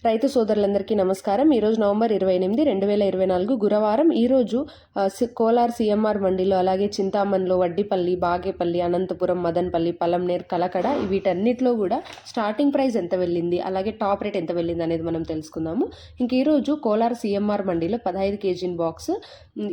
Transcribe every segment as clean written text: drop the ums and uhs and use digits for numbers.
రైతు సోదరులందరికీ నమస్కారం. ఈరోజు నవంబర్ 28, 2024 గురువారం. ఈరోజు కోలార్ సిఎంఆర్ మండీలో, అలాగే చింతామణిలో, వడ్డిపల్లి, బాగేపల్లి, అనంతపురం, మదనపల్లి, పలంనేర్, కలకడ వీటన్నిటిలో కూడా స్టార్టింగ్ ప్రైస్ ఎంత వెళ్ళింది, అలాగే టాప్ రేట్ ఎంత వెళ్ళింది అనేది మనం తెలుసుకుందాము. ఇంక ఈరోజు కోలార్ సిఎంఆర్ మండీలో 15 kg బాక్స్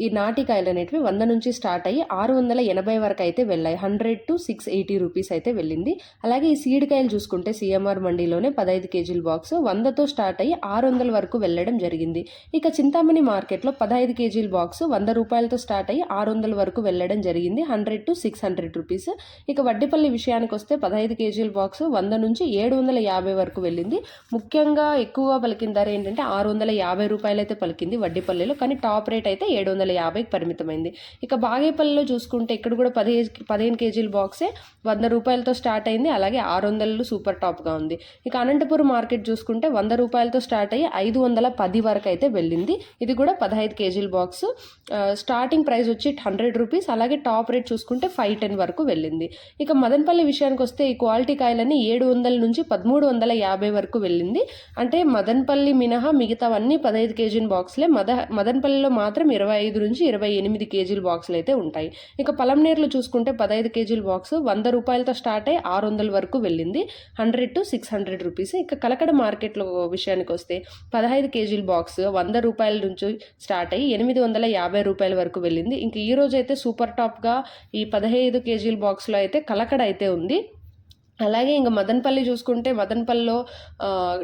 ఈ నాటికాయలు అనేటివి 100 నుంచి స్టార్ట్ అయ్యి 680 వరకు అయితే వెళ్ళాయి. 100 to 680 రూపీస్ అయితే వెళ్ళింది. అలాగే ఈ సీడ్ కాయలు చూసుకుంటే సిఎంఆర్ మండీలోనే 15 kg బాక్స్ 100తో స్టార్ట్ అయ్యి 600 వరకు వెళ్ళడం జరిగింది. ఇక చింతామణి మార్కెట్లో 15 kg బాక్స్ 100 రూపాయలతో స్టార్ట్ అయ్యి 600 వరకు వెళ్ళడం జరిగింది. 100 to 600 రూపీస్. ఇక వడ్డిపల్లి విషయానికి వస్తే 15 kg బాక్స్ 100 నుంచి 750 వరకు వెళ్ళింది. ముఖ్యంగా ఎక్కువగా పలికిన ధర ఏంటంటే 650 రూపాయలు అయితే పలికింది వడ్డిపల్లిలో, కానీ టాప్ రేట్ అయితే 750కి పరిమితమైంది. ఇక బాగేపల్లిలో చూసుకుంటే ఇక్కడ కూడా 15 kg బాక్సే 100 రూపాయలతో స్టార్ట్ అయింది, అలాగే 600 సూపర్ టాప్గా ఉంది. ఇక అనంతపురం మార్కెట్ చూసుకుంటే 100 రూపాయలతో స్టార్ట్ అయ్యి 510 వరకు అయితే వెళ్ళింది. ఇది కూడా 15 kg బాక్స్. స్టార్టింగ్ ప్రైస్ వచ్చి 100 రూపీస్, అలాగే టాప్ రేట్ చూసుకుంటే 510 వరకు వెళ్ళింది. ఇక మదనపల్లి విషయానికి వస్తే ఈ క్వాలిటీ కాయలన్నీ 700 నుంచి 1350 వరకు వెళ్ళింది. అంటే మదనపల్లి మినహా మిగతావన్నీ 15 kg బాక్స్లే. మదనపల్లిలో మాత్రం 25 నుంచి 28 kg బాక్సులు అయితే ఉంటాయి. ఇక పలంనేరులో చూసుకుంటే 15 kg బాక్స్ 100 రూపాయలతో స్టార్ట్ అయ్యి 600 వరకు వెళ్ళింది. 100 to 600 రూపీస్. ఇక కలకడ మార్కెట్లో విషయానికి వస్తే 15 kg బాక్స్ 100 రూపాయల నుంచి స్టార్ట్ అయ్యి 850 రూపాయల వరకు వెళ్ళింది. ఇంక ఈ రోజు అయితే సూపర్ టాప్గా ఈ 15 kg బాక్స్లో అయితే కలకడ అయితే ఉంది. అలాగే ఇంకా మదనపల్లి చూసుకుంటే మదనపల్లిలో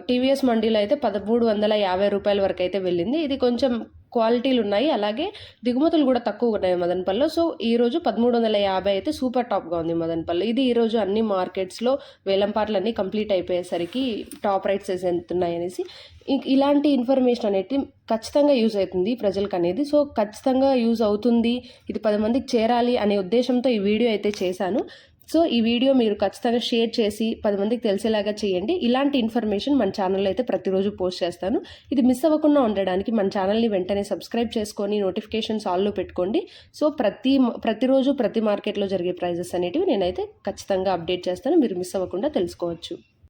టీవీఎస్ మండీలో అయితే 1350 రూపాయల వరకు అయితే వెళ్ళింది. ఇది కొంచెం క్వాలిటీలు ఉన్నాయి, అలాగే దిగుమతులు కూడా తక్కువ ఉన్నాయి మదనపల్లిలో. సో ఈరోజు 1350 అయితే సూపర్ టాప్గా ఉంది మదనపల్లి. ఇది ఈరోజు అన్ని మార్కెట్స్లో వేలంపాట్లు అన్నీ కంప్లీట్ అయిపోయేసరికి టాప్ రైట్స్ ఎంత ఉన్నాయనేసి ఇలాంటి ఇన్ఫర్మేషన్ అనేది ఖచ్చితంగా యూజ్ అవుతుంది ప్రజలకు అనేది. సో ఖచ్చితంగా యూజ్ అవుతుంది, ఇది 10 మందికి చేరాలి అనే ఉద్దేశంతో ఈ వీడియో అయితే చేశాను. సో ఈ వీడియో మీరు ఖచ్చితంగా షేర్ చేసి 10 మందికి తెలిసేలాగా చేయండి. ఇలాంటి ఇన్ఫర్మేషన్ మన ఛానల్లో అయితే ప్రతిరోజు పోస్ట్ చేస్తాను. ఇది మిస్ అవ్వకుండా ఉండడానికి మన ఛానల్ని వెంటనే సబ్స్క్రైబ్ చేసుకొని నోటిఫికేషన్స్ ఆల్లో పెట్టుకోండి. సో ప్రతిరోజు ప్రతి మార్కెట్లో జరిగే ప్రైజెస్ అనేటివి నేనైతే ఖచ్చితంగా అప్డేట్ చేస్తాను, మీరు మిస్ అవ్వకుండా తెలుసుకోవచ్చు.